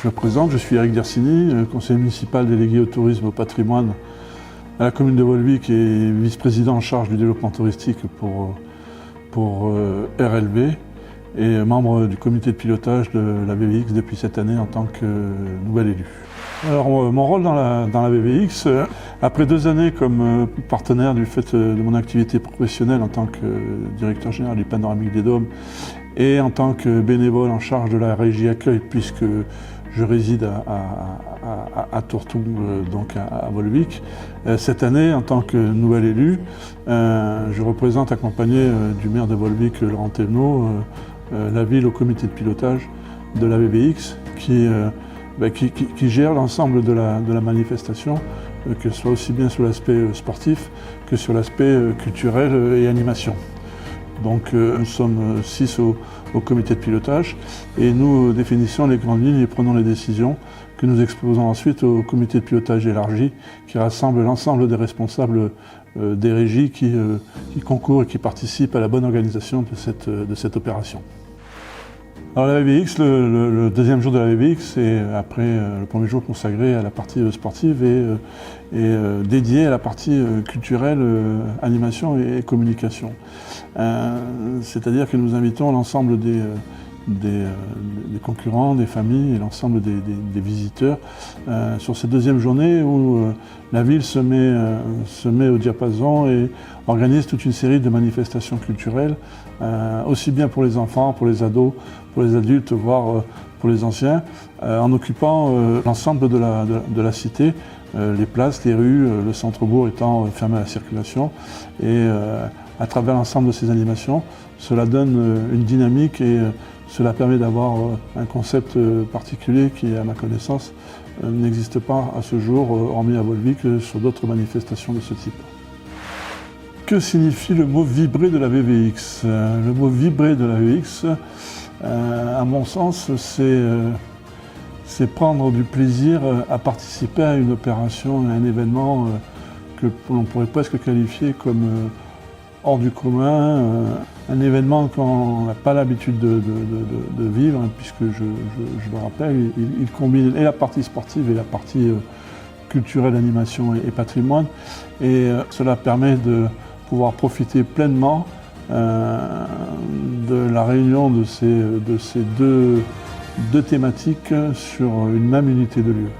Je me présente, je suis Eric Dersini, conseiller municipal délégué au tourisme et au patrimoine à la commune de Volvic et vice-président en charge du développement touristique pour RLV et membre du comité de pilotage de la VVX depuis cette année en tant que nouvel élu. Alors mon rôle dans la VVX, après 2 années comme partenaire du fait de mon activité professionnelle en tant que directeur général du Panoramique des Dômes et en tant que bénévole en charge de la régie accueil puisque je réside à Tourtoux, donc à Volvic. Cette année, en tant que nouvel élu, je représente, accompagné du maire de Volvic, Laurent Thévenot, la ville au comité de pilotage de la VVX qui gère l'ensemble de la manifestation, que ce soit aussi bien sur l'aspect sportif que sur l'aspect culturel et animation. Donc nous sommes 6 au comité de pilotage et nous définissons les grandes lignes et prenons les décisions que nous exposons ensuite au comité de pilotage élargi qui rassemble l'ensemble des responsables des régies qui concourent et qui participent à la bonne organisation de cette opération. Alors la VVX, le deuxième jour de la VVX, c'est après le premier jour consacré à la partie sportive et dédié à la partie culturelle, animation et communication. C'est-à-dire que nous invitons l'ensemble des concurrents, des familles et l'ensemble des visiteurs sur cette deuxième journée où la ville se met au diapason et organise toute une série de manifestations culturelles, aussi bien pour les enfants, pour les ados, pour les adultes, voire pour les anciens, en occupant l'ensemble de la cité, les places, les rues, le centre-bourg étant fermé à la circulation. Et à travers l'ensemble de ces animations, cela donne une dynamique et cela permet d'avoir un concept particulier qui, à ma connaissance, n'existe pas à ce jour, hormis à Volvic, sur d'autres manifestations de ce type. Que signifie le mot vibrer de la VVX? Le mot vibrer de la VVX, à mon sens, c'est prendre du plaisir à participer à une opération, à un événement que l'on pourrait presque qualifier comme hors du commun, un événement qu'on n'a pas l'habitude de vivre, puisque je le rappelle, il combine et la partie sportive et la partie culturelle, animation et patrimoine, et cela permet de pouvoir profiter pleinement de la réunion de ces deux thématiques sur une même unité de lieu.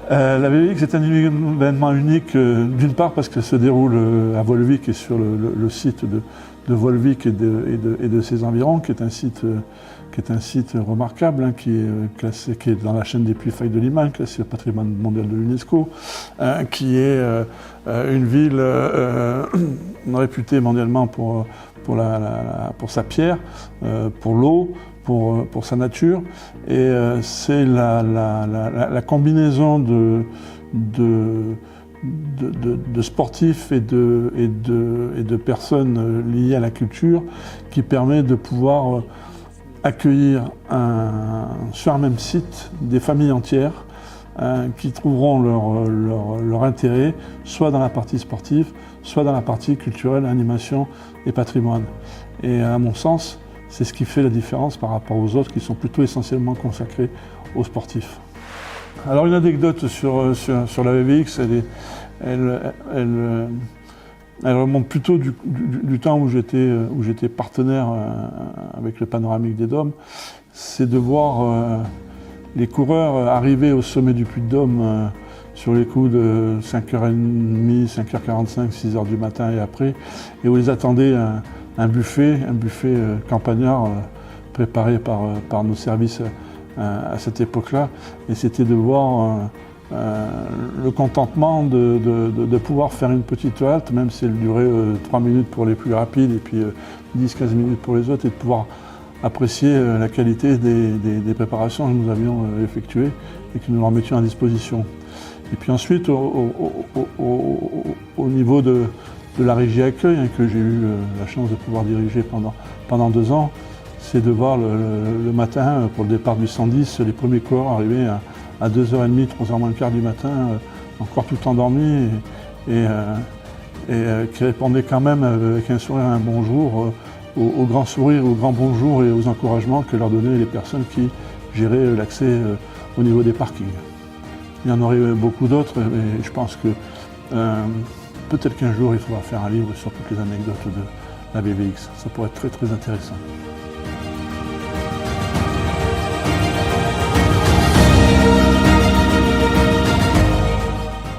La VVX est un événement unique, d'une part parce qu'elle se déroule à Volvic et sur le site de Volvic et de ses environs, qui est un site remarquable, qui est classé, qui est dans la chaîne des Puy-Failles de Liman, classé au patrimoine mondial de l'UNESCO, qui est une ville réputée mondialement pour sa pierre, pour l'eau, pour sa nature, et c'est la combinaison de sportifs et de personnes liées à la culture qui permet de pouvoir accueillir sur un même site des familles entières qui trouveront leur intérêt soit dans la partie sportive, soit dans la partie culturelle, animation et patrimoine. Et à mon sens, c'est ce qui fait la différence par rapport aux autres qui sont plutôt essentiellement consacrés aux sportifs. Alors une anecdote sur la VVX, elle remonte plutôt du temps où j'étais partenaire avec le Panoramique des Dômes. C'est de voir les coureurs arriver au sommet du Puy de Dôme sur les coups de 5h30, 5h45, 6h du matin et après, et où ils attendaient un buffet campagnard préparé par nos services à cette époque-là. Et c'était de voir le contentement de pouvoir faire une petite halte, même si elle durait 3 minutes pour les plus rapides et puis 10-15 minutes pour les autres, et de pouvoir apprécier la qualité des préparations que nous avions effectuées et que nous leur mettions à disposition. Et puis ensuite, au niveau de la régie accueil, que j'ai eu la chance de pouvoir diriger pendant 2 ans, c'est de voir le matin, pour le départ du 110, les premiers coureurs arriver à 2h30, 3h moins le quart du matin, encore tout endormis, et qui répondaient quand même avec un sourire, un bonjour, au grand sourire, au grand bonjour et aux encouragements que leur donnaient les personnes gérer l'accès au niveau des parkings. Il y en aurait beaucoup d'autres, et je pense que peut-être qu'un jour il faudra faire un livre sur toutes les anecdotes de la BBX. Ça pourrait être très très intéressant.